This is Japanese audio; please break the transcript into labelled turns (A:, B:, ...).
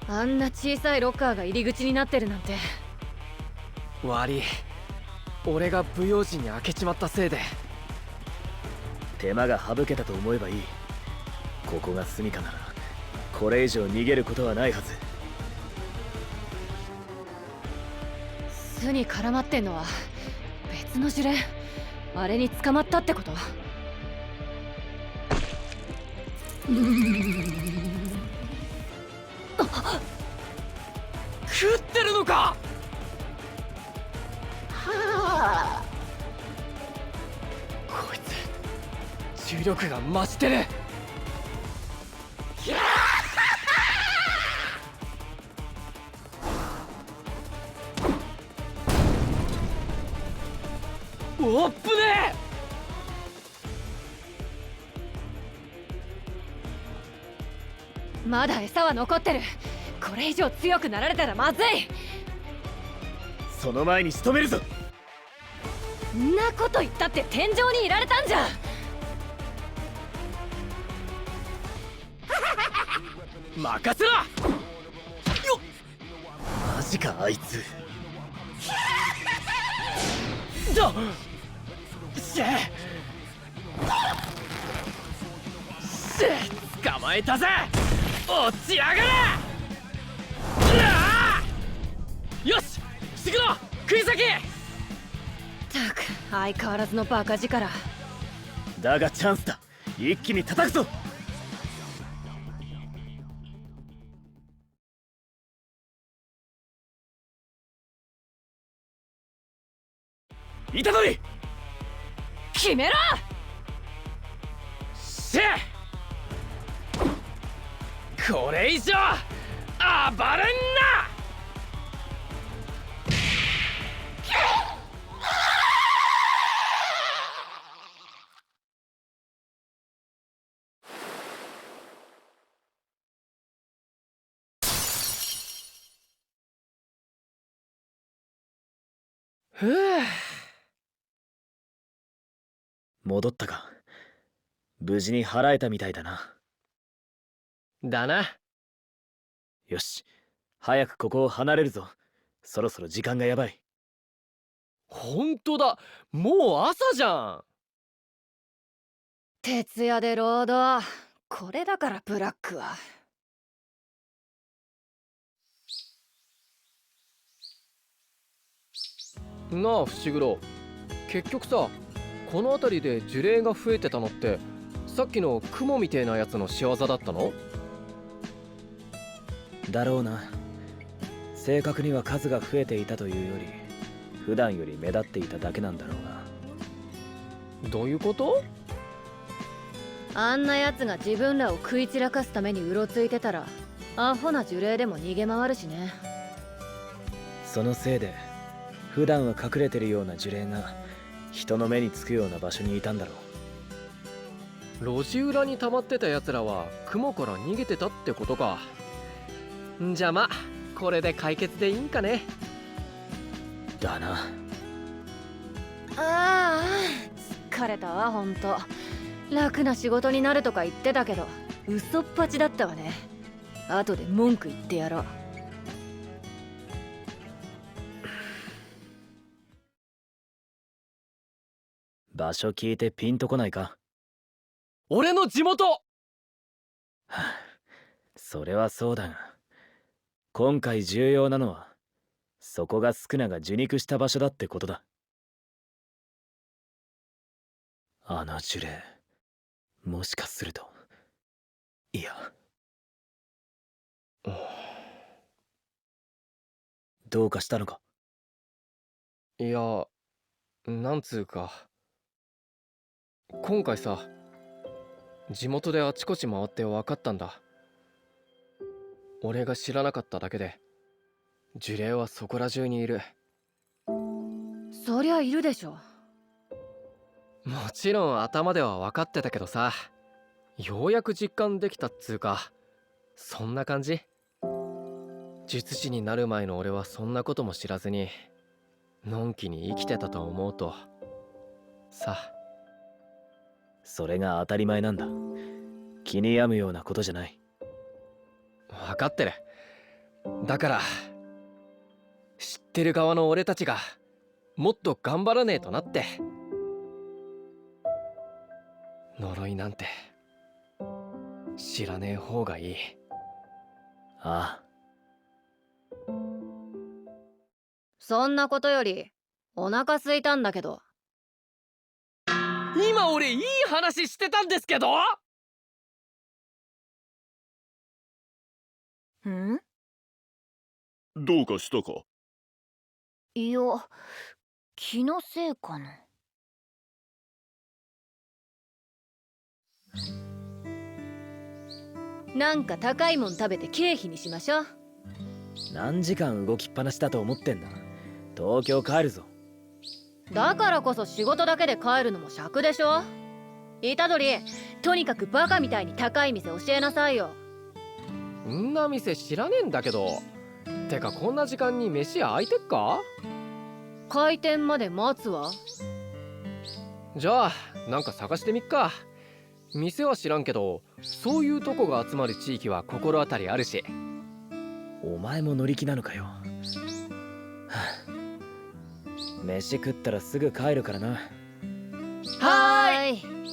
A: あんな小さいロッカーが入り口になってるなんて。
B: 悪い、俺が不用心に開けちまったせいで。
C: 手間が省けたと思えばいい。ここが住処ならこれ以上逃げることはないはず。
A: 巣に絡まってんのは別の呪霊。あれに捕まったってこと？
B: 食ってるのか。こいつ重力が増してる。おっぶね
A: え。まだ餌は残ってる。これ以上強くなられたらまずい。
C: その前に仕留めるぞ。
A: んなこと言ったって天井にいられたんじゃ。
B: 任せろ。よっ、
C: マジかあいつ。
B: だしゃ捕まえたぜ。落ちやがれ。よし、してくろ食い先。
A: たく相変わらずのバカ力。
C: だがチャンスだ。一気に叩くぞ。虎杖、
A: 決めろ。
B: しゃこれ以上暴れんな。ふぅ、
C: 戻ったか。無事に払えたみたいだな。
B: だな。
C: よし、早くここを離れるぞ。そろそろ時間がやばい。
B: ほんとだ、もう朝じゃん。
A: 徹夜で労働。これだからブラックは。
B: なあ伏黒、結局さ、この辺りで呪霊が増えてたのってさっきの雲みてえなやつの仕業だったの？
C: だろうな。正確には数が増えていたというより、普段より目立っていただけなんだろうな。
B: どういうこと？
A: あんなやつが自分らを食い散らかすためにうろついてたら、アホな呪霊でも逃げ回るしね。
C: そのせいで普段は隠れてるような呪霊が人の目につくような場所にいたんだろう。
B: 路地裏に溜まってたやつらは雲から逃げてたってことか。んじゃま、これで解決でいいんかね。
C: だな。
A: ああ、疲れたわほんと。楽な仕事になるとか言ってたけど嘘っぱちだったわね。後で文句言ってやろう。
C: 場所聞いてピンとこないか？
B: 俺の地元。
C: それはそうだが、今回重要なのはそこがスクナが受肉した場所だってことだ。あの呪霊、もしかすると、いや、どうかしたのか？
B: いや、なんつうか、今回さ、地元であちこち回って分かったんだ。俺が知らなかっただけで呪霊はそこら中にいる。
A: そりゃいるでしょ。
B: もちろん頭では分かってたけどさ、ようやく実感できたっつうか、そんな感じ。術師になる前の俺はそんなことも知らずにのんきに生きてたと思うとさ。
C: それが当たり前なんだ。気に病むようなことじゃない。
B: 分かってる。だから知ってる側の俺たちがもっと頑張らねえとなって。呪いなんて知らねえ方がいい。
C: あ
A: そんなことよりお腹空いたんだけど。
B: 今俺いい話してたんですけど。
A: ん？
D: どうかしたか？
A: いや、気のせいかな。なんか高いもん食べて経費にしましょう。
C: 何時間動きっぱなしだと思ってんだ。東京帰るぞ。
A: だからこそ仕事だけで帰るのも尺でしょ。虎杖、とにかくバカみたいに高い店教えなさいよ。
B: んな店知らねえんだけど。てかこんな時間に飯空いてっか？
A: 開店まで待つわ。
B: じゃあなんか探してみっか。店は知らんけどそういうとこが集まる地域は心当たりあるし。
C: お前も乗り気なのかよ。はあ、飯食ったらすぐ帰るからな。
A: はーい。